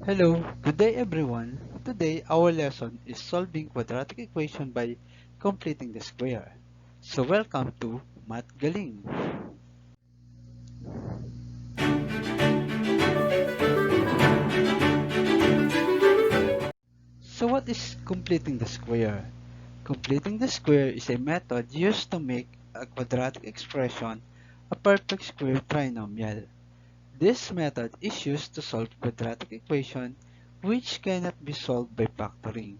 Hello, good day everyone. Today our lesson is solving quadratic equation by completing the square. So welcome to Math Galing. So what is completing the square? Completing the square is a method used to make a quadratic expression a perfect square trinomial. This method is used to solve quadratic equation which cannot be solved by factoring.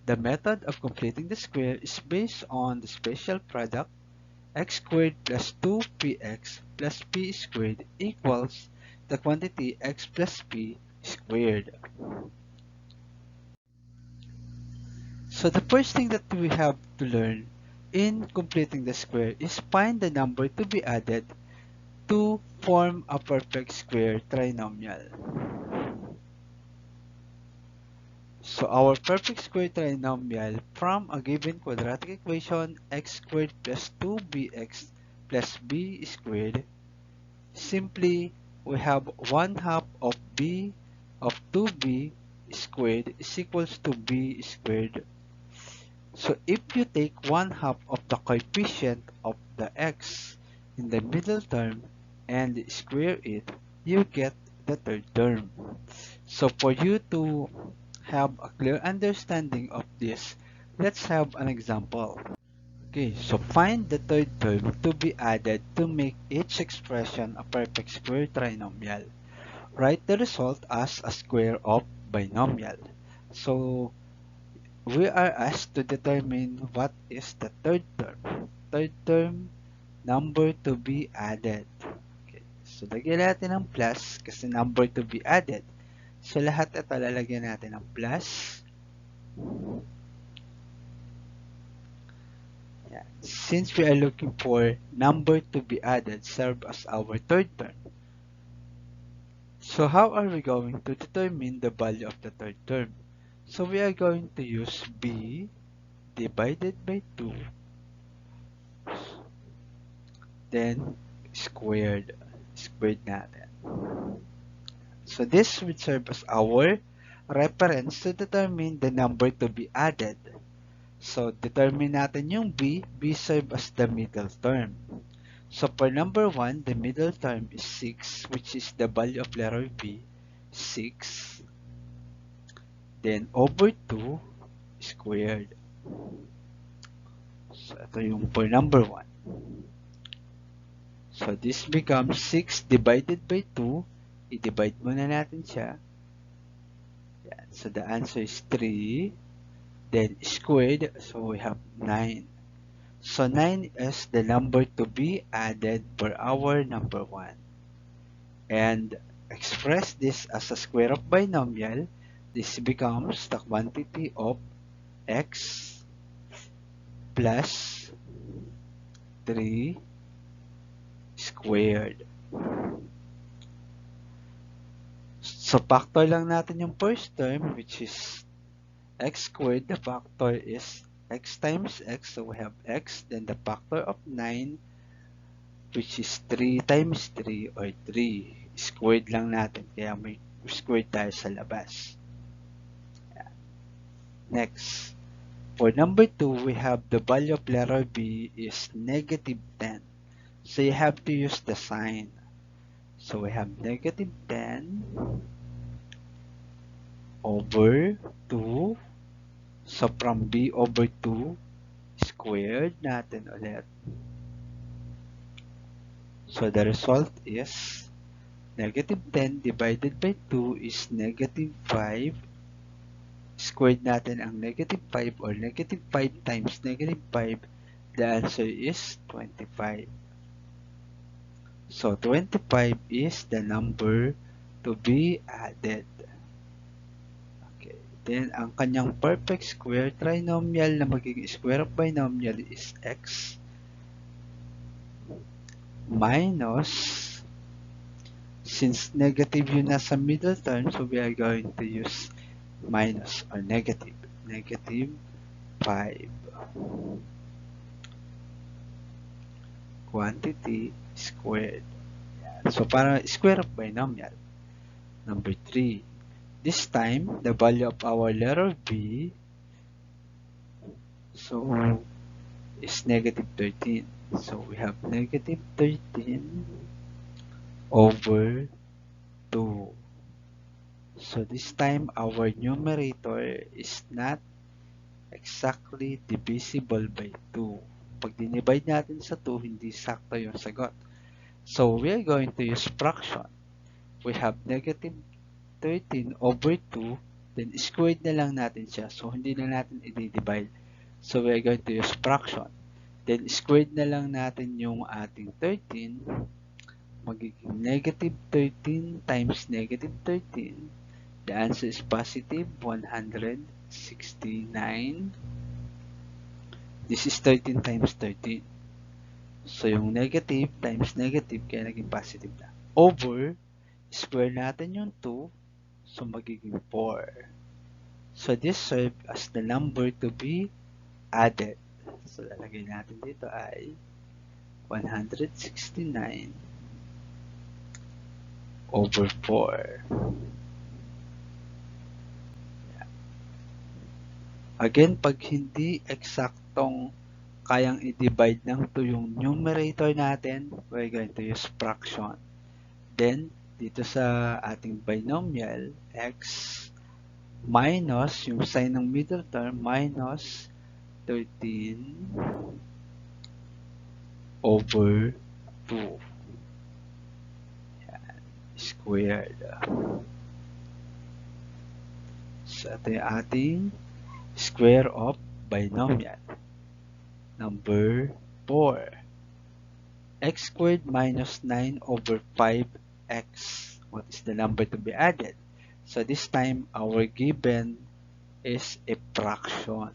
The method of completing the square is based on the special product x squared plus 2px plus p squared equals the quantity x plus p squared. So the first thing that we have to learn in completing the square is find the number to be added to form a perfect square trinomial. So our perfect square trinomial from a given quadratic equation x squared plus 2bx plus b squared, simply we have 1/2 of b of 2b squared is equals to b squared. So if you take 1/2 of the coefficient of the x in the middle term and square it, you get the third term. So for you to have a clear understanding of this, let's have an example. Okay, so find the third term to be added to make each expression a perfect square trinomial. Write the result as a square of binomial. So we are asked to determine what is the third term. Third term number to be added. Okay, so lagyan natin ng plus kasi number to be added. So lahat ito lalagyan natin ng plus. Yeah. Since we are looking for number to be added, serve as our third term. So how are we going to determine the value of the third term? So we are going to use b divided by 2, then squared natin. So this would serve as our reference to determine the number to be added. So determine natin yung b serve as the middle term. So for number 1, the middle term is 6, which is the value of letter b, 6. Then over 2 squared. So ito yung for number 1. So this becomes 6 divided by 2. I-divide muna natin siya. Yan. So the answer is 3. Then squared, so we have 9. So 9 is the number to be added for our number 1. And express this as a square of binomial. This becomes the quantity of x plus 3 squared. So factor lang natin yung first term, which is x squared. The factor is x times x, so we have x. Then the factor of 9, which is 3 times 3 or 3. Squared lang natin, kaya may squared tayo sa labas. Next, for number 2, we have the value of letter b is negative 10. So you have to use the sign. So we have negative 10 over 2. So from b over 2, squared natin ulit. So the result is negative 10 divided by 2 is negative 5. Squared natin ang negative 5 or negative 5 times negative 5. The answer is 25. So 25 is the number to be added. Okay. Then ang kanyang perfect square trinomial na magiging square of binomial is x minus, since negative yun nasa middle term, so we are going to use minus or negative 5 quantity squared. So para square of binomial. Number 3, This time, the value of our letter B is negative 13. So we have negative 13 over 2. So this time, our numerator is not exactly divisible by 2. Pag dinivide natin sa 2, hindi sakto yung sagot. So we are going to use fraction. We have negative 13 over 2, then squared na lang natin siya. So hindi na natin i-divide. So we are going to use fraction. Then squared na lang natin yung ating 13. Magiging negative 13 times negative 13. The answer is positive 169. This is 13 times 13. So yung negative times negative, kaya naging positive na. Over, square natin yung 2, so magiging 4. So this serves as the number to be added. So lalagay natin dito ay 169 over 4. Again, pag hindi eksaktong kayang i-divide ng 2 yung numerator natin, we're going to use fraction. Then, dito sa ating binomial, x minus, yung sign ng middle term, minus 13 over 2. Yan, squared. So, ito yung ating square of binomial. Number 4. X squared minus 9 over 5x. What is the number to be added? So this time, our given is a fraction.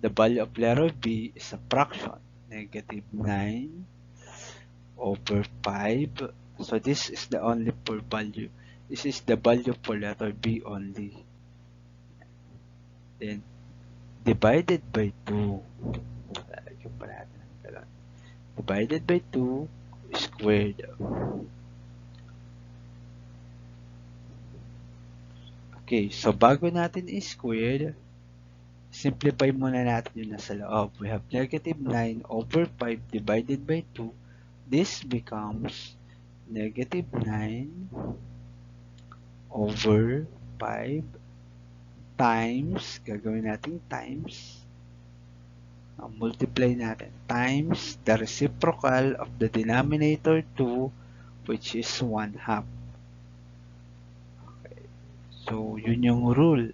The value of letter B is a fraction. Negative 9 over 5. So this is the only for value. This is the value for letter B only. Then, divided by 2. Divided by 2 squared. Okay, so bago natin i-squared, simplify muna natin yung nasa loob. We have negative 9 over 5 divided by 2. This becomes negative 9 over 5 times, gagawin natin times, multiply natin, times the reciprocal of the denominator 2, which is 1/2. Okay. So, yun yung rule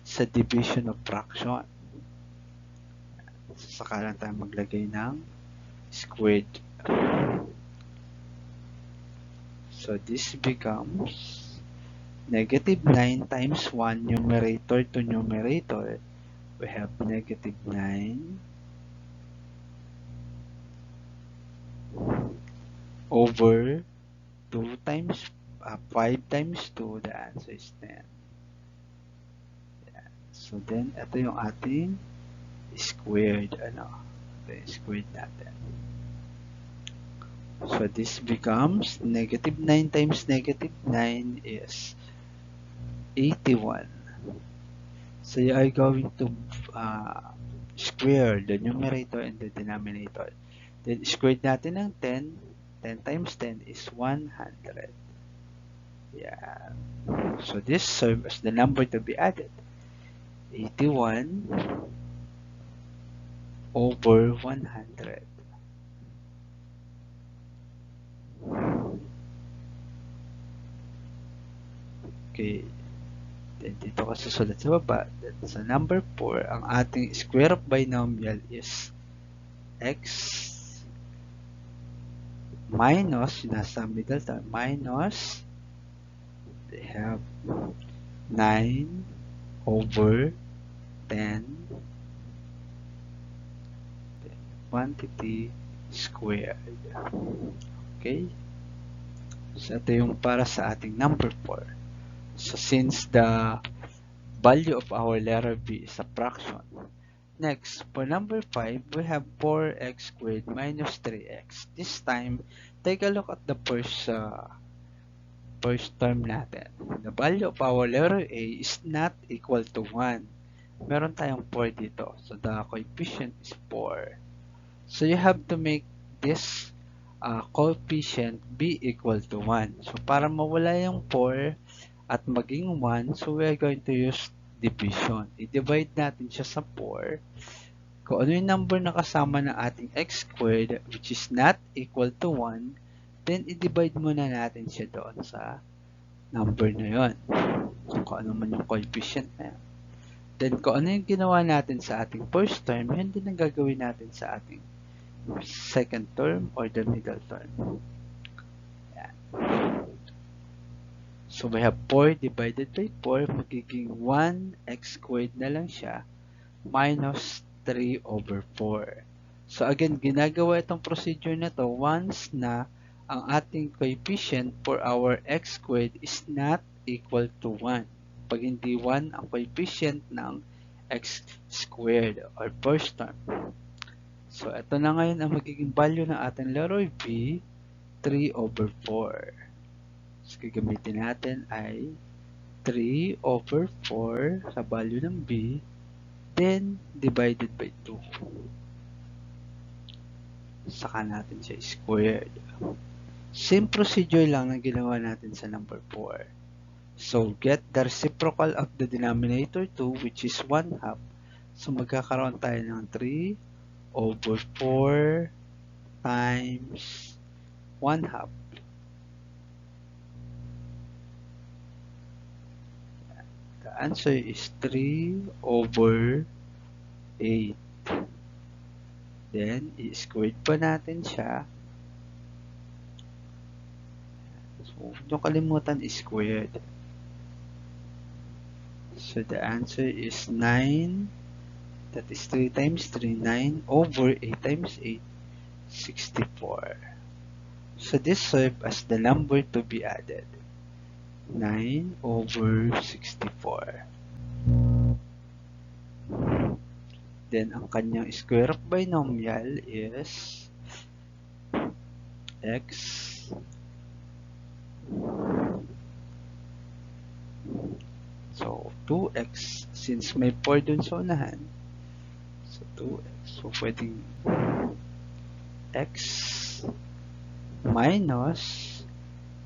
sa division of fraction. Saka lang tayo maglagay ng squared. So, this becomes negative 9 times 1, numerator to numerator. We have negative 9 over 2 times 5 times 2, the answer is 10. Yeah. So then, ito yung ating squared, ito yung squared natin. So this becomes negative 9 times negative 9 is 81. So you are going to square the numerator and the denominator. Then squared natin ng 10. 10 times 10 is 100. Yeah. So this serves as the number to be added. 81 over 100. Okay. Then dito ka susulat sa baba. Then sa number 4, ang ating square of binomial is x minus, nasa middle term, minus, they have 9 over 10 quantity squared. Okay? So, ito yung para sa ating number 4. So, since the value of our letter B is a fraction. Next, for number 5, we have 4x squared minus 3x. This time, take a look at the first first term natin. The value of our letter A is not equal to 1. Meron tayong 4 dito. So, the coefficient is 4. So, you have to make this coefficient be equal to 1. So, para mawala yung 4 at maging 1, so we are going to use division. I-divide natin siya sa 4. Kung ano yung number na kasama ng ating x squared, which is not equal to 1, then i-divide muna natin siya doon sa number na yon. So, kung ano man yung coefficient na yan. Then, kung ano yung ginawa natin sa ating first term, yun din ang gagawin natin sa ating second term or the middle term. Yan. So, we have 4 divided by 4, magiging 1x squared na lang siya, minus 3 over 4. So, again, ginagawa itong procedure na to once na ang ating coefficient for our x squared is not equal to 1. Pag hindi 1 ang coefficient ng x squared or first term. So, ito na ngayon ang magiging value ng ating letter B, 3 over 4. So, gagamitin natin ay 3 over 4 sa value ng B, then divided by 2. Saka natin siya squared. Same procedure lang na ginawa natin sa number 4. So, get the reciprocal of the denominator 2, which is 1/2. So, magkakaroon tayo ng 3 over 4 times 1/2. The answer is 3 over 8. Then, i-squared pa natin siya. So, huwag nyo kalimutan i-squared. So, the answer is 9. That is 3 times 3, 9 over 8 times 8, 64. So, this serves as the number to be added. 9 over 64. Then, ang kanyang square of binomial is x so 2x since may 4 dun sa unahan. So 2x. So pwedeng x minus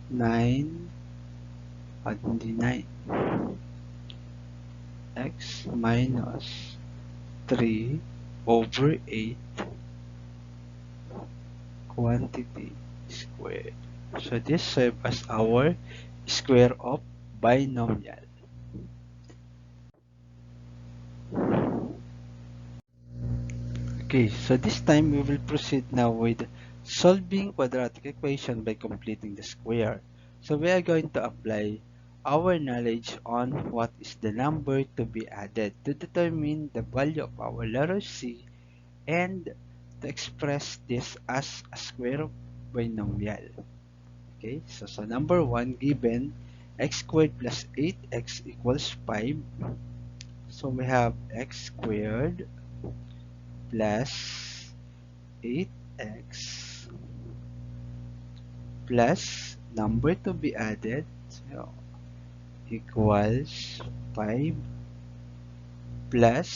9 at hindi 9. X minus 3 over 8 quantity squared. So this serves as our square of binomial. Okay, so this time we will proceed now with solving quadratic equation by completing the square. So we are going to apply our knowledge on what is the number to be added to determine the value of our letter C and to express this as a square of binomial. Okay, so number 1, given x squared plus 8x equals 5. So we have x squared plus 8x plus number to be added, so equals 5 plus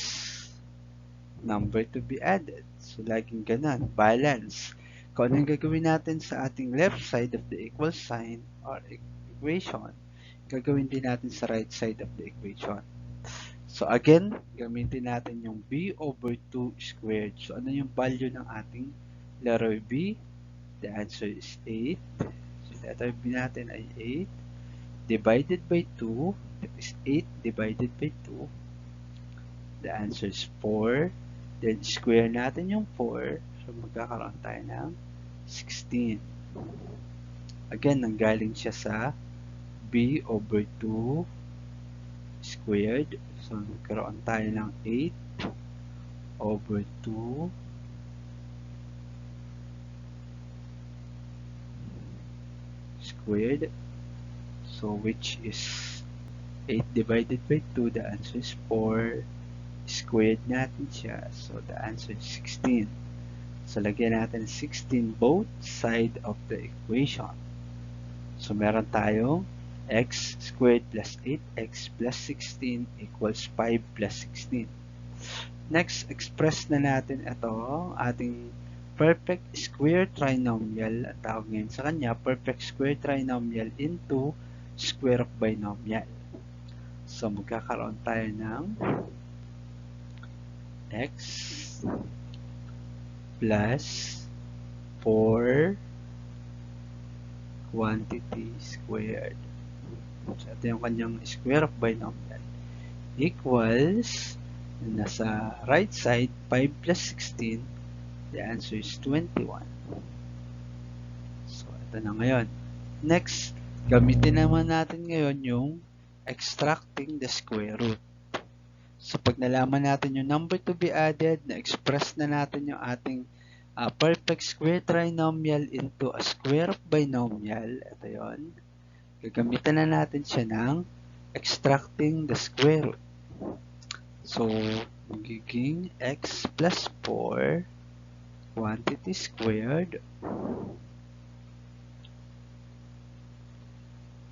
number to be added. So laging ganun, balance. Kung ano yung gagawin natin sa ating left side of the equal sign or equation, gagawin din natin sa right side of the equation. So again, gamitin natin yung b over 2 squared. So ano yung value ng ating letter b? The answer is 8. So letter b natin ay 8 divided by 2. That is 8 divided by 2. The answer is 4. Then square natin yung 4. So magkakaroon tayo ng 16. Again, nanggaling siya sa b over 2 squared. So, nagkaroon tayo ng 8 over 2 squared. So, which is 8 divided by 2. The answer is 4. Squared natin siya. So, the answer is 16. So, lagyan natin 16 both side of the equation. So, meron tayong x squared plus 8x plus 16 equals 5 plus 16. Next, express na natin ito, ating perfect square trinomial. Ang tawag ngayon sa kanya, perfect square trinomial into square of binomial. So, magkakaroon tayo ng x plus 4 quantity squared. So, ito yung kanyang square of binomial. Equals, nasa right side, 5 plus 16. The answer is 21. So, ito na ngayon. Next, gamitin naman natin ngayon yung extracting the square root. So, pag nalaman natin yung number to be added, na-express na natin yung ating perfect square trinomial into a square of binomial. Ito yun. Gagamitan na natin siya ng extracting the square root. So, magiging x plus 4 quantity squared.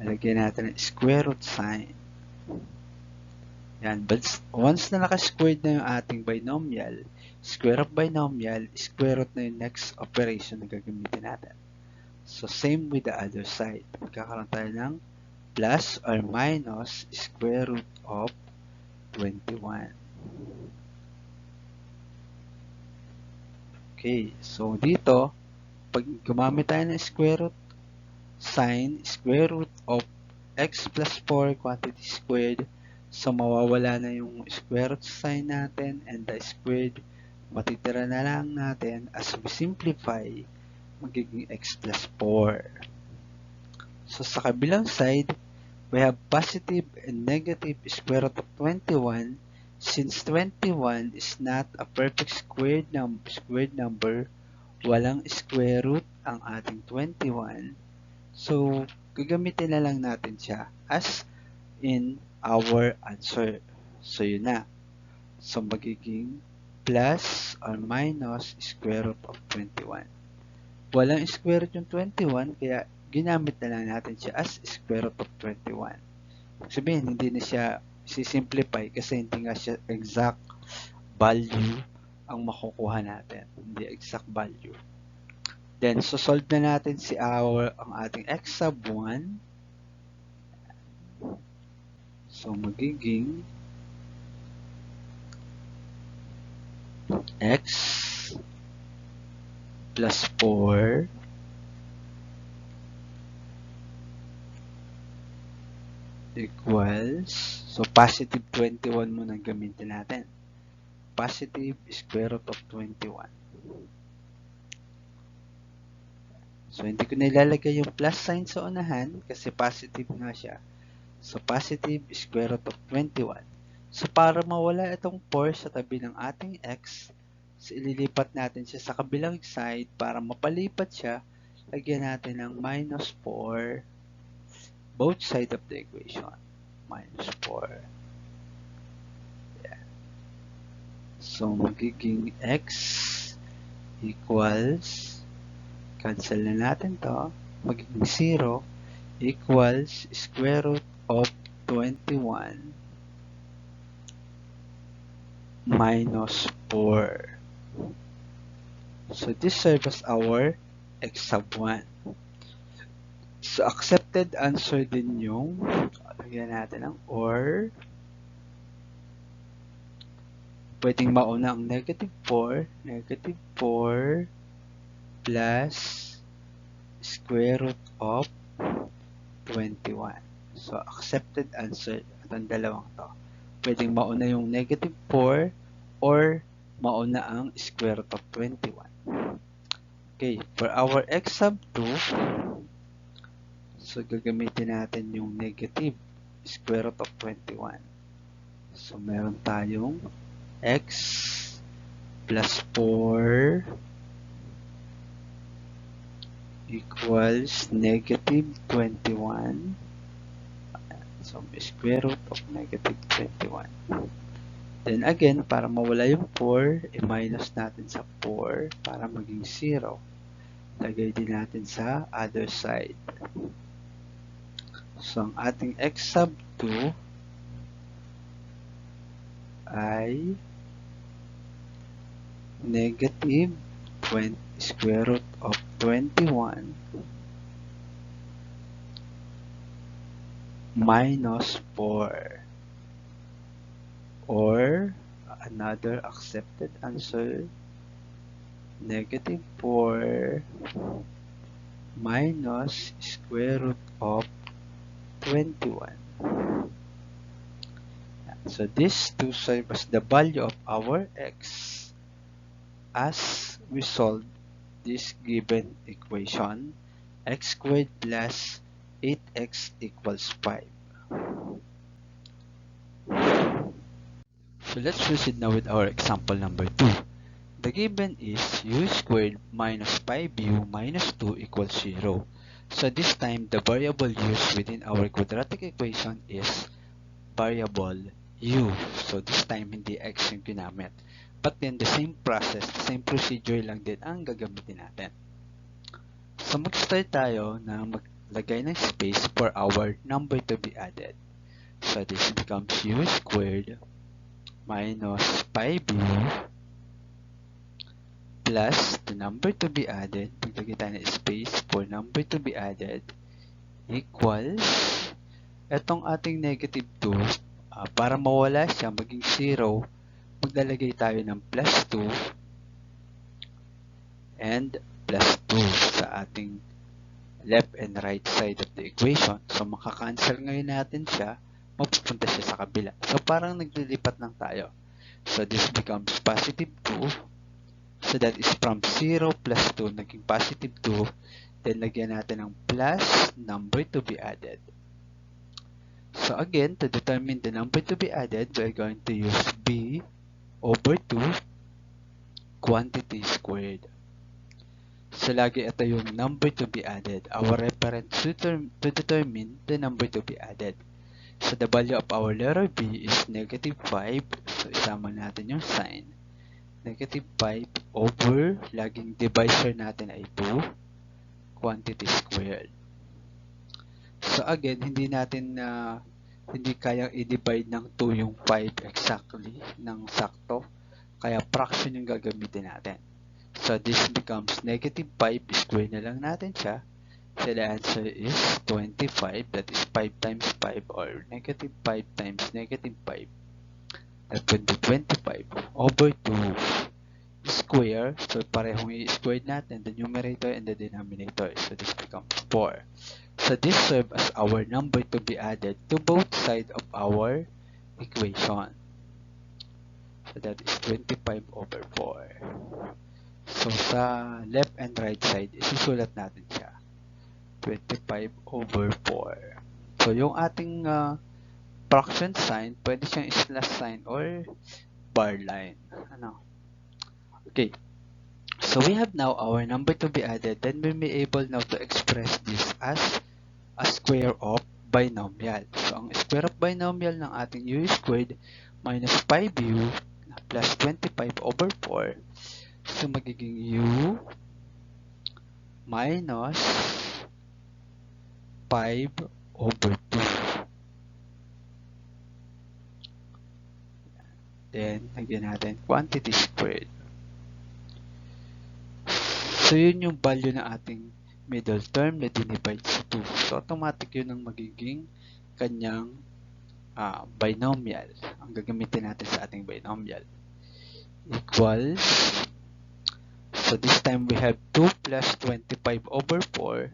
Lagyan natin ang square root sign. Yan. But once na naka-squared na yung ating binomial, square of binomial, square root na yung next operation na gagamitin natin. So, same with the other side. Magkakaroon tayo ng plus or minus square root of 21. Okay. So, dito, pag gumamit tayo ng square root sign, square root of x plus 4 quantity squared, so mawawala na yung square root sign natin and the squared, matitira na lang natin as we simplify, magiging x plus 4. So sa kabilang side, we have positive and negative square root of 21. Since 21 is not a perfect squared number, walang square root ang ating 21. So, gagamitin na lang natin siya as in our answer. So, yun na. So, magiging plus or minus square root of 21. Walang square root yung 21, kaya ginamit na lang natin siya as square root of 21. Sabihin, hindi na siya sisimplify kasi hindi nga siya exact value ang makukuha natin. Hindi exact value. Then, solve na natin ang ating x sub 1. So, magiging x plus 4 equals, so positive 21 muna gamitin natin. Positive square root of 21. So, hindi ko nilalagay yung plus sign sa unahan kasi positive nga siya. So, positive square root of 21. So, para mawala itong 4 sa tabi ng ating x, so ililipat natin siya sa kabilang side. Para mapalipat siya, lagyan natin ng minus 4 both sides of the equation. Minus 4. Yeah. So, magiging x equals, cancel na natin to, magiging 0 equals square root of 21 minus 4. So, this serves as our x sub 1. So, accepted answer din yung, lagyan natin ng or, pwedeng mauna ang negative 4 plus square root of 21. So, accepted answer itong dalawang to. Pwedeng mauna yung negative 4 or mauna ang square root of 21. Okay, for our x sub 2, so gagamitin natin yung negative square root of 21. So, meron tayong x plus 4 equals negative 21. So, square root of negative 21. Then again, para mawala yung 4, i-minus natin sa 4 para maging 0. Lagay din natin sa other side. So, ang ating x sub 2 ay negative 20 square root of 21 minus 4, or another accepted answer, negative 4 minus square root of 21. So these two serve as the value of our x as we solve this given equation, x squared plus 8x equals 5. So let's proceed now with our example number 2. The given is u squared minus 5u minus 2 equals 0. So this time, the variable used within our quadratic equation is variable u. So this time, hindi x yung ginamit. But then, the same process, the same procedure lang din ang gagamitin natin. So mag-start tayo na maglagay ng space for our number to be added. So this becomes u squared minus 5u plus the number to be added, maglagay tayo ng space for number to be added, equals etong ating negative 2, para mawala siya maging 0, maglalagay tayo ng plus 2 and plus 2 sa ating left and right side of the equation. So makakancel ngayon natin siya, mapupunta siya sa kabila. So parang naglilipat lang tayo. So this becomes positive 2. So that is from 0 plus 2 naging positive 2. Then lagyan natin ng plus number to be added. So again, to determine the number to be added, we are going to use b over 2 quantity squared. So lagi ito yung number to be added, our reference to determine the number to be added. So the value of our letter b is negative 5. So isama natin yung sign. Negative 5 over, laging divisor natin ay 2, quantity squared. So again, hindi natin hindi kayang i-divide ng 2 yung 5 exactly ng sakto. Kaya fraction yung gagamitin natin. So this becomes negative 5, square na lang natin siya. So the answer is 25, that is 5 times 5, or negative 5 times negative 5. That would be 25 over 2 square. So parehong i-square natin the numerator and the denominator. So this becomes 4. So this serves as our number to be added to both sides of our equation. So that is 25 over 4. So sa left and right side, isusulat natin siya. 25 over 4. So yung ating fraction sign, pwede siyang slash sign or bar line. Okay. So we have now our number to be added. Then we'll be able now to express this as a square of binomial. So ang square of binomial ng ating u squared minus 5u plus 25 over 4. So magiging u minus 5 over 2. Then, lagyan natin quantity squared. So, yun yung value ng ating middle term na dinivide sa 2. So, automatic yun ang magiging kanyang binomial. Ang gagamitin natin sa ating binomial. Equals, so this time we have 2 plus 25 over 4.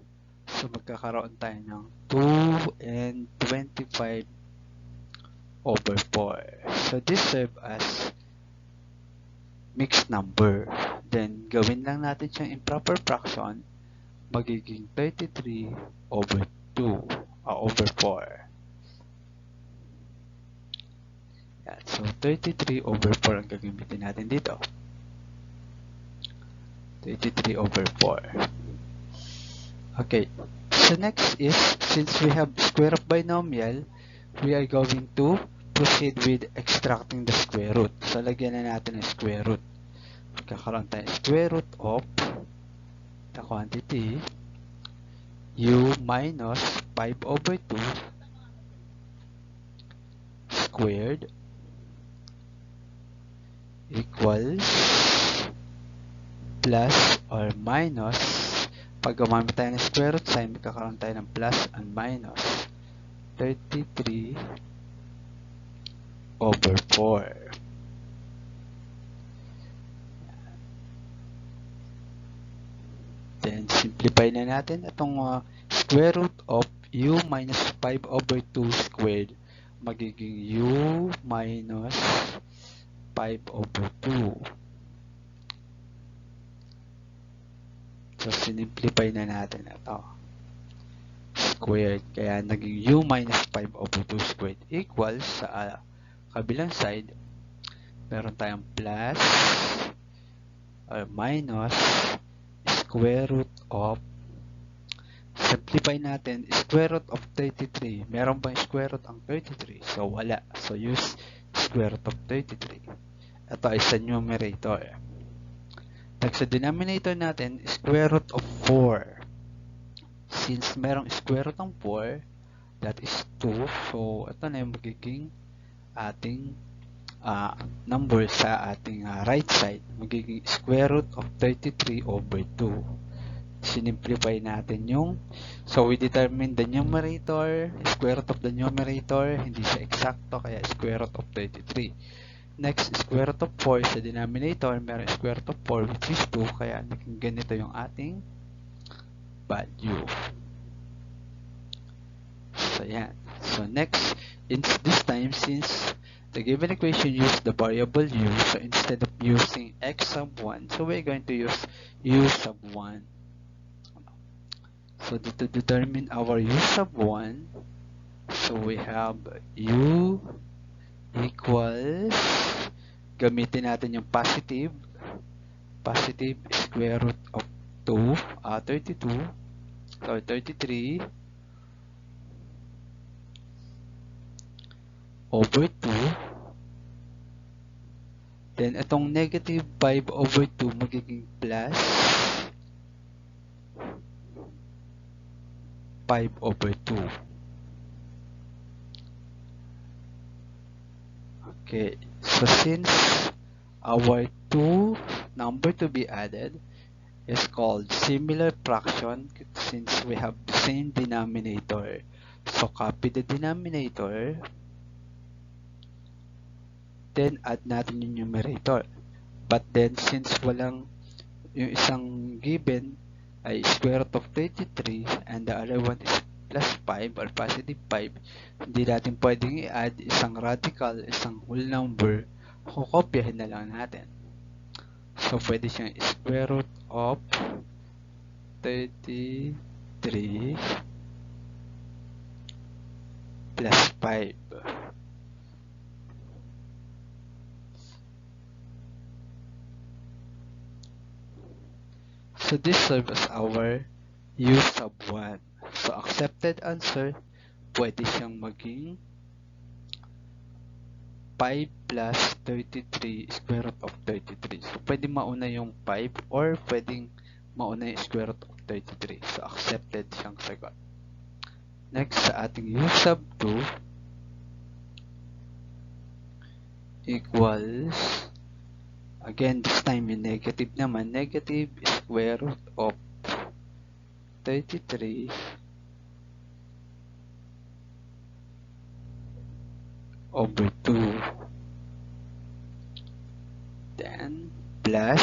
So, magkakaroon tayo ng 2 and 25 over 4. So, this serve as mixed number. Then, gawin lang natin siyang improper fraction. Magiging 33 over 2, over 4. Yan. So, 33 over 4 ang gagamitin natin dito. 33 over 4. Okay. So, next is, since we have square of binomial, we are going to proceed with extracting the square root. So, lagyan na natin ang square root. Magkakaroon tayo square root of the quantity u minus 5 over 2 squared equals plus or minus. Pag gumamit tayo ng square root sign, magkakaroon tayo ng plus and minus 33 over 4. Then, simplify na natin itong square root of u minus 5 over 2 squared. Magiging u minus 5 over 2. So, sinimplify na natin ito. Squared. Kaya, naging u minus 5 over 2 squared equals sa kabilang side, meron tayong plus or minus square root of, simplify natin, square root of 33. Meron bang square root ang 33? So, wala. So, use square root of 33. Ito ay sa numerator. Sa denominator natin, square root of 4. Since merong square root ng 4, that is 2. So, ito na yung magiging ating number sa ating right side. Magiging square root of 33 over 2. Sinimplify natin yung, so we determine the numerator, square root of the numerator, hindi siya eksakto, kaya square root of 33. Next, square root of 4 sa denominator, meron square root of 4 which is 2, kaya naging ganito yung ating value. So, yan. So, next, this time, since the given equation uses the variable u, so instead of using x sub 1, so we're going to use u sub 1. So, to determine our u sub 1, so we have u equals, gamitin natin yung positive square root of 32, so 33 over 2. Then, itong negative 5 over 2 magiging plus 5 over 2. Okay, so since our two number to be added is called similar fraction, since we have the same denominator, so copy the denominator, then add natin yung numerator. But then, since walang, yung isang given ay square root of 33 and the other one is plus 5 or positive 5, hindi natin pwedeng i-add isang radical, isang whole number, kukopyahin na lang natin. So, pwede siyang square root of 33 plus 5. So, this serves as our u sub 1. So, accepted answer, pwede siyang maging 5 plus 33 square root of 33. So, pwede mauna yung 5 or pwedeng mauna yung square root of 33. So, accepted siyang sagot. Next, sa ating u sub 2 equals, again, this time yung negative naman, negative square root of 33 over 2. Then, plus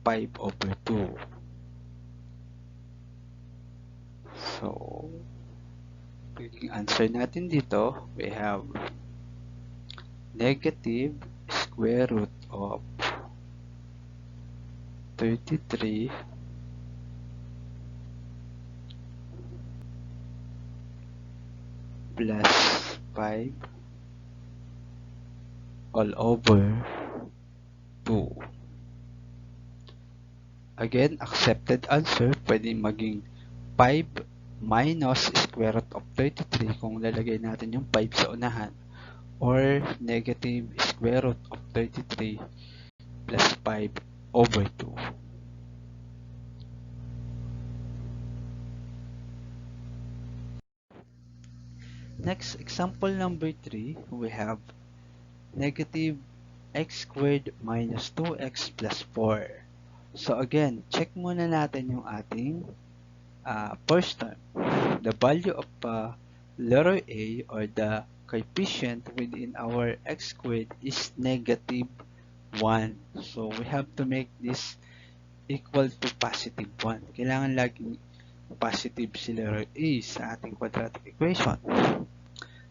5 over 2. So, yung answer natin dito, we have negative square root of 33 plus 5 all over 2. Again, accepted answer, pwede maging 5 minus square root of 33 kung lalagay natin yung 5 sa unahan, or negative square root of 33 plus 5 over 2. Next, example number 3, we have negative x squared minus 2x plus 4. So again, check muna natin yung ating first term. The value of letter A or the coefficient within our x squared is negative 1. So we have to make this equal to positive 1. Kailangan laging positive si letter A sa ating quadratic equation.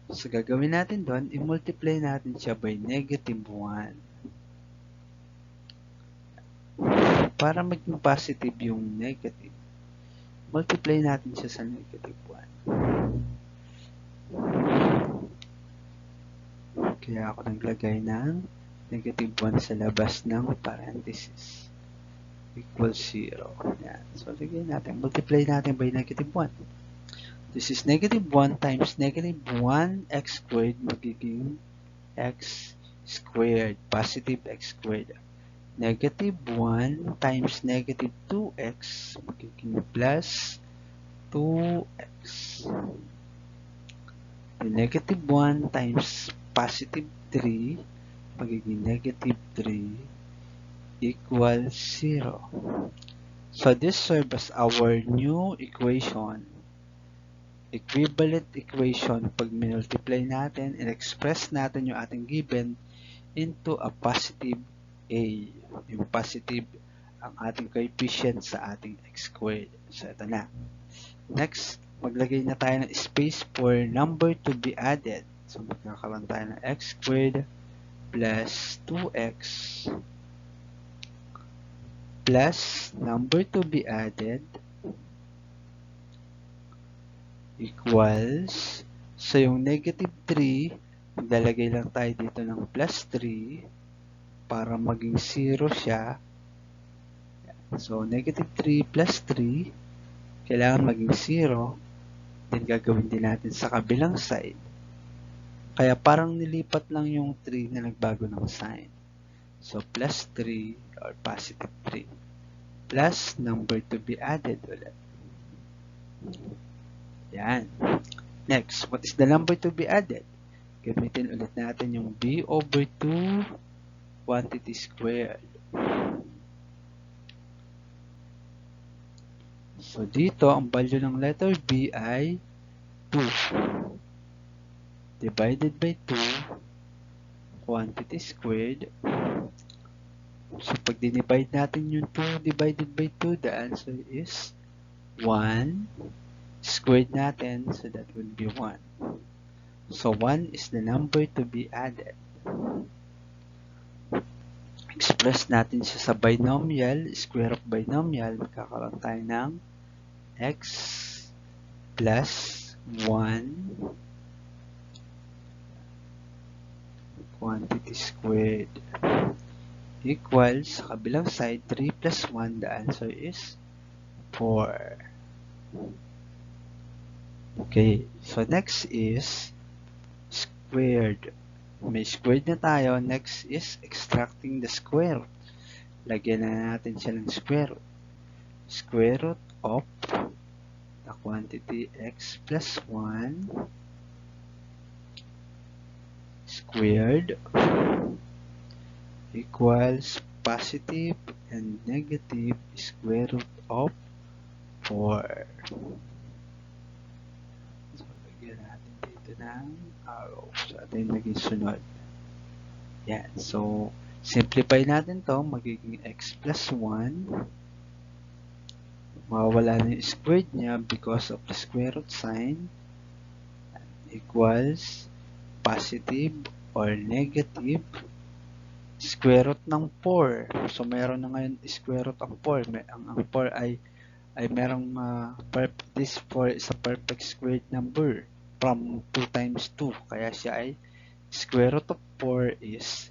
So gagawin natin doon, i-multiply natin siya by negative 1. Para maging positive yung negative, multiply natin siya sa negative 1. Kaya ako naglagay ng negative 1 sa labas ng parenthesis. Equals 0. Yan. So, lagay natin. Multiply natin by negative 1. This is negative 1 times negative 1x squared magiging x squared. Positive x squared. Negative 1 times negative 2x magiging plus 2x. The negative 1 times positive 3 magiging negative 3 equals 0. So this serves as our new equation. Equivalent equation pag multiply natin and express natin yung ating given into a positive A. Yung positive ang ating coefficient sa ating x squared. So ito na. Next, maglagay na tayo ng space for number to be added. So magkakaroon tayo ng x squared plus 2x plus number to be added equals, so yung negative 3, maglalagay lang tayo dito ng plus 3 para maging 0 siya. So negative 3 plus 3, kailangan maging 0. Then gagawin din natin sa kabilang side. Kaya parang nilipat lang yung 3 na nagbago ng sign. So plus 3 or positive 3 plus number to be added ulit. Yan. Next, what is the number to be added? Gamitin ulit natin yung b over 2 quantity squared. So dito, ang value ng letter b ay 2 divided by 2 quantity squared. So pag dinivide natin yung 2 divided by 2, the answer is 1 squared natin, so that would be 1. So 1 is the number to be added. Express natin siya sa binomial, square of binomial, magkakaroon tayo ng x plus 1 quantity squared equals, sa kabilang side, 3 plus 1, the answer is 4. Okay, so next is squared. May squared na tayo. Next is extracting the square root. Lagyan na natin siya ng square root. Square root of the quantity x plus 1 squared equals positive and negative square root of 4. So, lagyan natin dito ng arrow. So, ito yung naging sunod. Yan. So, simplify natin to. Magiging x plus 1. Mawawala na yung squared niya because of the square root sign. Equals positive or negative square root ng 4. So, meron na ngayon square root ang 4. Ang 4 ay merong this 4 is a perfect squared number from 2 times 2. Kaya siya ay square root of 4 is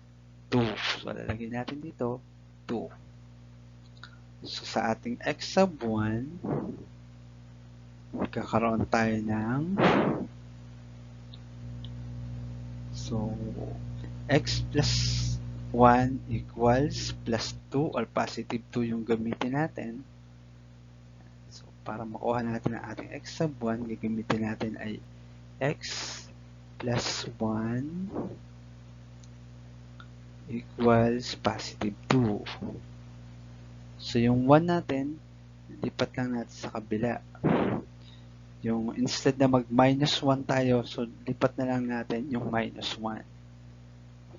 2. So, lalagyan natin dito 2. So, sa ating x sub 1, magkakaroon tayo ng x plus 1 equals plus 2 or positive 2 yung gamitin natin. So, para makuha natin ang ating x sub 1, gagamitin natin ay x plus 1 equals positive 2. So, yung 1 natin, lipat lang natin sa kabila. Yung instead na mag minus 1 tayo, so lipat na lang natin yung minus 1.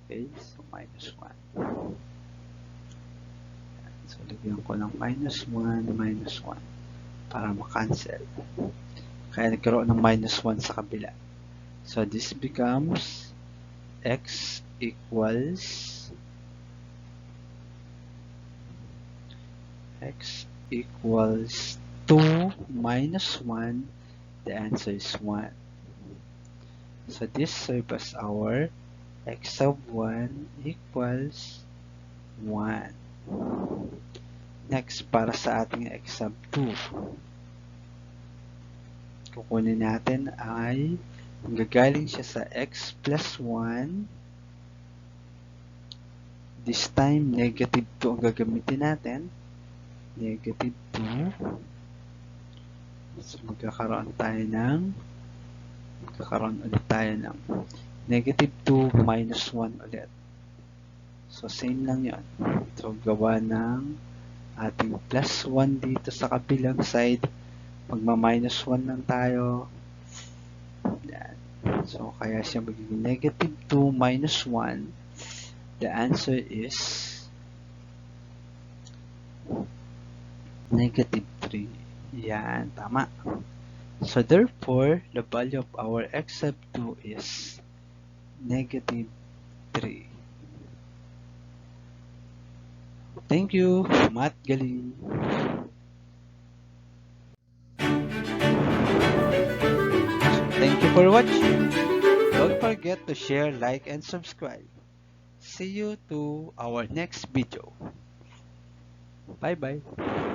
Okay, so minus 1. So, lagyan ko ng minus 1 para makancel. Kaya nagkaroon ng minus 1 sa kabila. So, this becomes x equals 2 minus 1. The answer is 1. So, this serves as our x of 1 equals 1. Next, para sa ating x sub 2, kukunin natin ay gagaling siya sa x plus 1. This time, negative 2 ang gagamitin natin. Negative 2. So, magkakaroon ulit tayo ng negative 2 minus 1 ulit. So, same lang yun. So, gawa ng ating plus 1 dito sa kabilang side. Magma-minus 1 lang tayo. Yan. So, kaya siya magiging negative 2 minus 1. The answer is negative 3. Yan, tama. So, therefore, the value of our x sub 2 is negative 3. Thank you, Math Galing. Thank you for watching. Don't forget to share, like, and subscribe. See you to our next video. Bye-bye.